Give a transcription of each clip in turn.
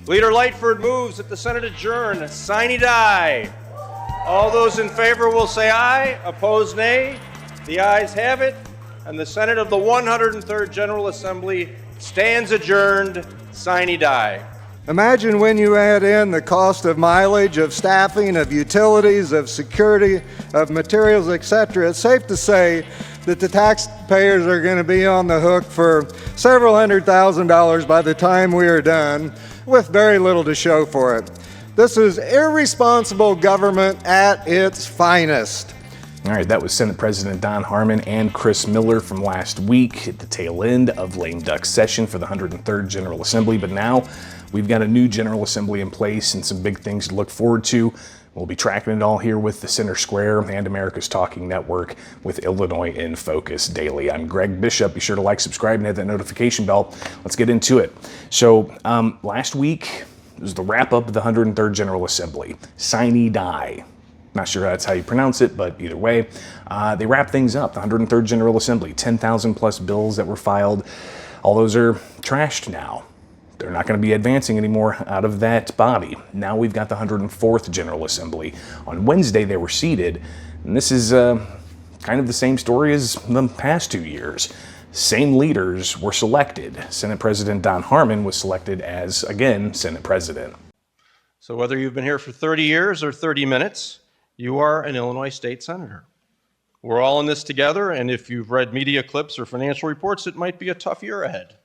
Leader Lightford moves that the Senate adjourn. Sine die. All those in favor will say aye. Opposed, nay. The ayes have it, and the Senate of the 103rd General Assembly stands adjourned. Sine die. Imagine when you add in the cost of mileage, of staffing, of utilities, of security, of materials, etc. It's safe to say that the taxpayers are going to be on the hook for several $100,000 by the time we are done, with very little to show for it. This is irresponsible government at its finest. All right, that was Senate President Don Harmon and Chris Miller from last week at the tail end of lame duck session for the 103rd General Assembly. But now we've got a new General Assembly in place and some big things to look forward to. We'll be tracking it all here with the Center Square and America's Talking Network with Illinois in Focus Daily. I'm Greg Bishop. Be sure to like, subscribe, and hit that notification bell. Let's get into it. So last week was the wrap up of the 103rd General Assembly. Sine die. Not sure that's how you pronounce it, but either way, they wrap things up. The 103rd General Assembly, 10,000 plus bills that were filed. All those are trashed now. They're not going to be advancing anymore out of that body. Now we've got the 104th General Assembly. On Wednesday, they were seated, and this is kind of the same story as the past 2 years. Same leaders were selected. Senate President Don Harmon was selected as, again, Senate President. So whether you've been here for 30 years or 30 minutes, you are an Illinois state senator. We're all in this together, and if you've read media clips or financial reports, it might be a tough year ahead.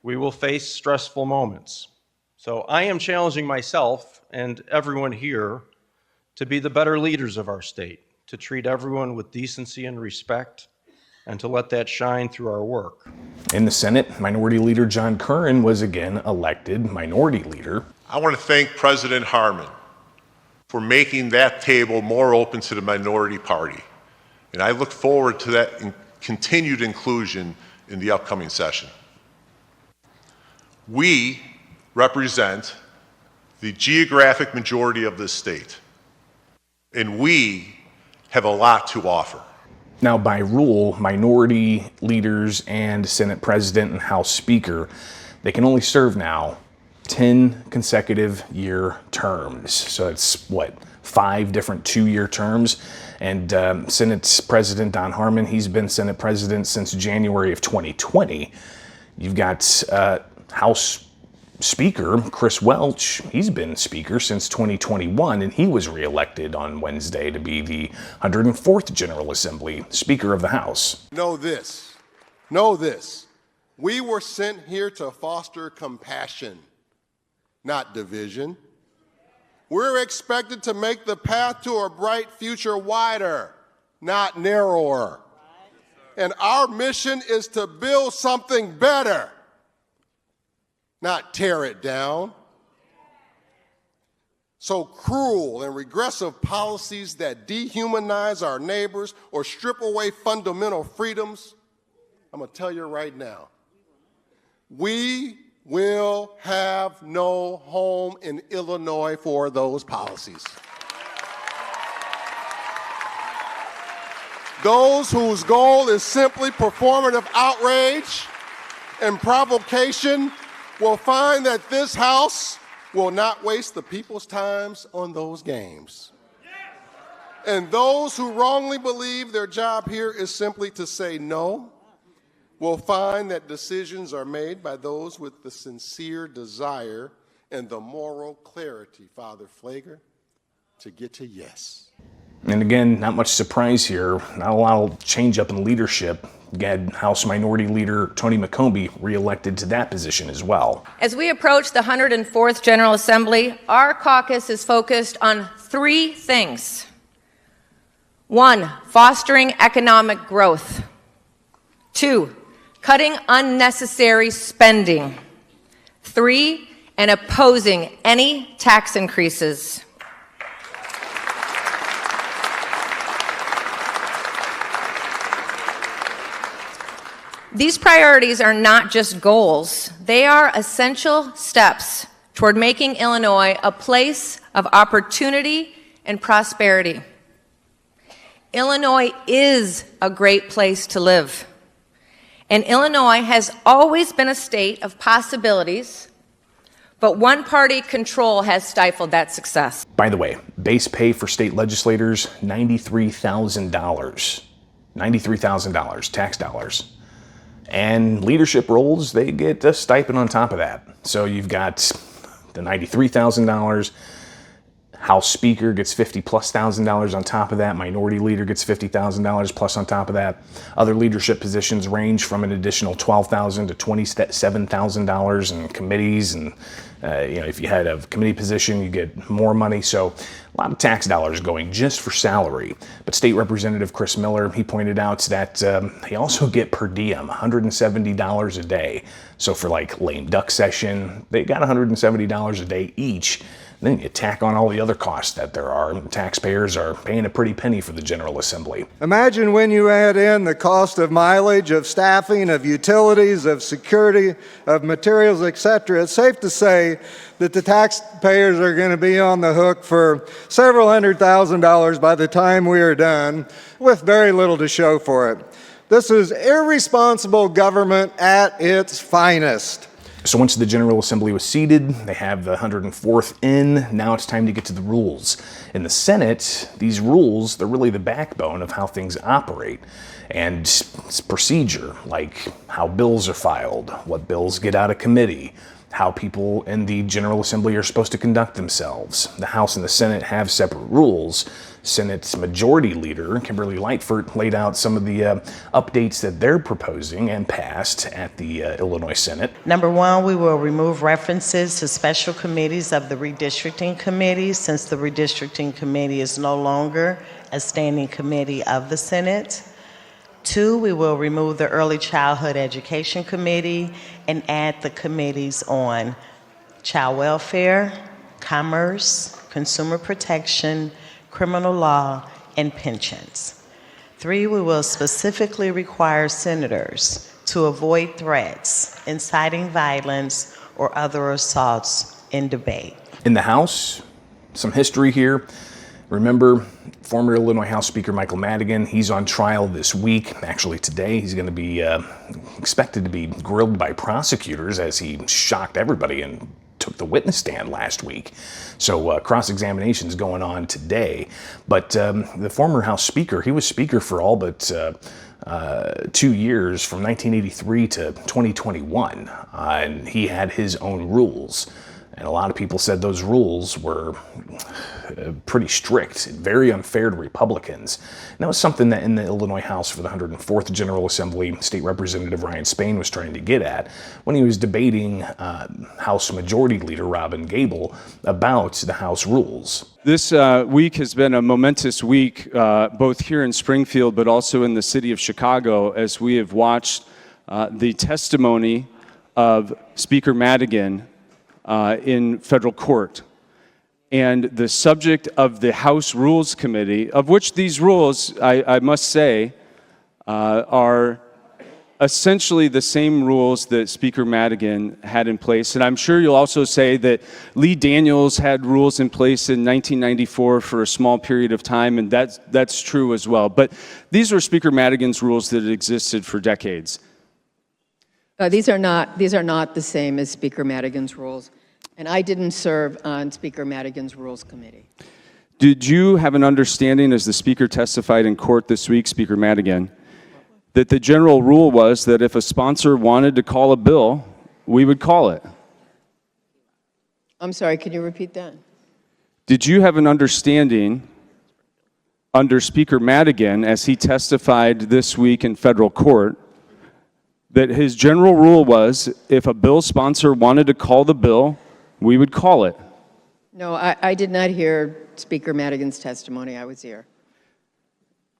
We will face stressful moments. So I am challenging myself and everyone here to be the better leaders of our state, to treat everyone with decency and respect, and to let that shine through our work. In the Senate, Minority Leader John Curran was again elected Minority Leader. I want to thank President Harmon for making that table more open to the minority party. And I look forward to that continued inclusion in the upcoming session. We represent the geographic majority of this state, and we have a lot to offer. Now, by rule, minority leaders and Senate President and House Speaker, they can only serve now 10 consecutive year terms. So it's, 5 different 2-year terms. And Senate President Don Harmon, he's been Senate President since January of 2020. You've got House Speaker Chris Welch. He's been Speaker since 2021, and he was reelected on Wednesday to be the 104th General Assembly Speaker of the House. Know this. We were sent here to foster compassion, not division. We're expected to make the path to a bright future wider, not narrower. And our mission is to build something better, not tear it down. So cruel and regressive policies that dehumanize our neighbors or strip away fundamental freedoms, I'm going to tell you right now, we will have no home in Illinois for those policies. Those whose goal is simply performative outrage and provocation will find that this House will not waste the people's times on those games. And those who wrongly believe their job here is simply to say no will find that decisions are made by those with the sincere desire and the moral clarity, Father Flager, to get to yes. And again, not much surprise here. Not a lot of change up in leadership. You had House Minority Leader Tony McCombie reelected to that position as well. As we approach the 104th General Assembly, our caucus is focused on 3 things. 1, fostering economic growth. 2, cutting unnecessary spending. 3, and opposing any tax increases. These priorities are not just goals. They are essential steps toward making Illinois a place of opportunity and prosperity. Illinois is a great place to live. And Illinois has always been a state of possibilities, But one-party control has stifled that success. By the way, base pay for state legislators, $93,000. $93,000, tax dollars. And leadership roles, they get a stipend on top of that. So you've got the $93,000. House Speaker gets $50,000+ on top of that. Minority Leader gets $50,000 plus on top of that. Other leadership positions range from an additional $12,000 to $27,000 in committees, and if you had a committee position, you get more money. So a lot of tax dollars going just for salary. But State Representative Chris Miller, he pointed out that they also get per diem, $170 a day. So for like lame duck session, they got $170 a day each. Then you tack on all the other costs that there are. Taxpayers are paying a pretty penny for the General Assembly. Imagine when you add in the cost of mileage, of staffing, of utilities, of security, of materials, etc. It's safe to say that the taxpayers are going to be on the hook for several $100,000 by the time we are done, with very little to show for it. This is irresponsible government at its finest. So once the General Assembly was seated, they have the 104th in. Now it's time to get to the rules. In the Senate, these rules, they're really the backbone of how things operate. And it's procedure, like how bills are filed, what bills get out of committee, how people in the General Assembly are supposed to conduct themselves. The House and the Senate have separate rules. Senate's Majority Leader, Kimberly Lightfoot, laid out some of the updates that they're proposing and passed at the Illinois Senate. Number one, we will remove references to special committees of the redistricting committee, since the redistricting committee is no longer a standing committee of the Senate. Two, we will remove the Early Childhood Education Committee and add the committees on child welfare, commerce, consumer protection, criminal law, and pensions. Three, we will specifically require senators to avoid threats, inciting violence, or other assaults in debate. In the House, some history here. Remember, former Illinois House Speaker Michael Madigan, he's on trial this week. Actually, today he's going to be expected to be grilled by prosecutors as he shocked everybody and took the witness stand last week. So cross-examination is going on today. But the former House Speaker, he was Speaker for all but 2 years, from 1983 to 2021, and he had his own rules. And a lot of people said those rules were pretty strict, very unfair to Republicans. And that was something that in the Illinois House for the 104th General Assembly, State Representative Ryan Spain was trying to get at when he was debating House Majority Leader Robin Gable about the House rules. This week has been a momentous week, both here in Springfield, but also in the city of Chicago, as we have watched the testimony of Speaker Madigan in federal court. And the subject of the House Rules Committee, of which these rules, I must say, are essentially the same rules that Speaker Madigan had in place. And I'm sure you'll also say that Lee Daniels had rules in place in 1994 for a small period of time, and that's true as well. But these were Speaker Madigan's rules that had existed for decades. These are not the same as Speaker Madigan's rules, and I didn't serve on Speaker Madigan's Rules Committee. Did you have an understanding, as the Speaker testified in court this week, Speaker Madigan, that the general rule was that if a sponsor wanted to call a bill, we would call it? I'm sorry, can you repeat that? Did you have an understanding under Speaker Madigan, as he testified this week in federal court, that his general rule was if a bill sponsor wanted to call the bill, we would call it? No, I did not hear Speaker Madigan's testimony. I was here.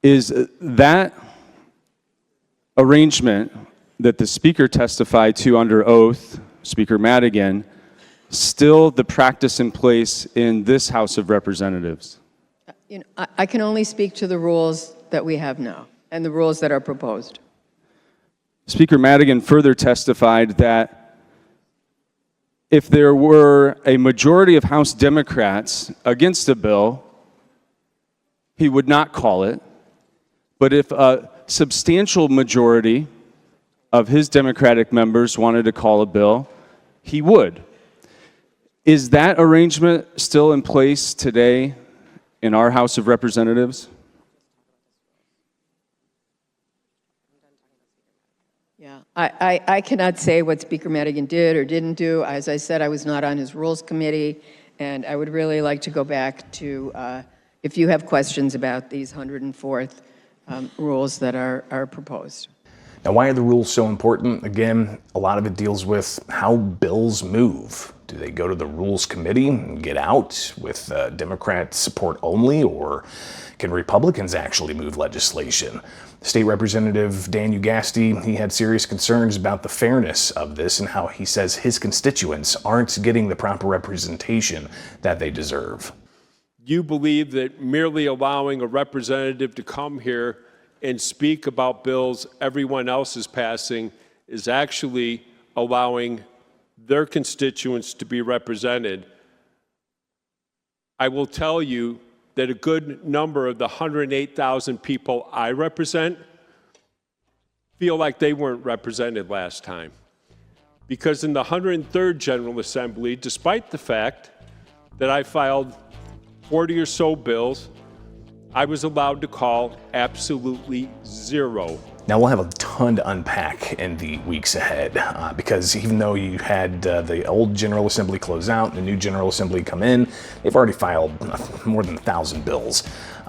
Is that arrangement that the Speaker testified to under oath, Speaker Madigan, still the practice in place in this House of Representatives? I can only speak to the rules that we have now and the rules that are proposed. Speaker Madigan further testified that if there were a majority of House Democrats against a bill, he would not call it. But if a substantial majority of his Democratic members wanted to call a bill, he would. Is that arrangement still in place today in our House of Representatives? Yeah, I cannot say what Speaker Madigan did or didn't do. As I said, I was not on his Rules Committee, and I would really like to go back to, if you have questions about these 104th rules that are proposed. Now, why are the rules so important? Again, a lot of it deals with how bills move. Do they go to the Rules Committee and get out with Democrat support only, or can Republicans actually move legislation? State Representative Dan Ugasti, he had serious concerns about the fairness of this and how he says his constituents aren't getting the proper representation that they deserve. You believe that merely allowing a representative to come here and speak about bills everyone else is passing is actually allowing their constituents to be represented. I will tell you that a good number of the 108,000 people I represent feel like they weren't represented last time. Because in the 103rd General Assembly, despite the fact that I filed 40 or so bills, I was allowed to call absolutely zero. Now, we'll have a ton to unpack in the weeks ahead because even though you had the old General Assembly close out and the new General Assembly come in, they've already filed more than 1,000 bills.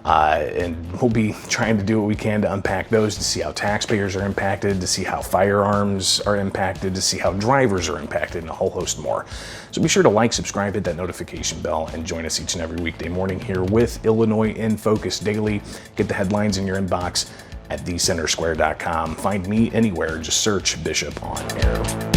And we'll be trying to do what we can to unpack those, to see how taxpayers are impacted, to see how firearms are impacted, to see how drivers are impacted, and a whole host more. So be sure to like, subscribe, hit that notification bell, and join us each and every weekday morning here with Illinois in Focus Daily. Get the headlines in your inbox at thecentersquare.com. Find me anywhere, just search Bishop on Air.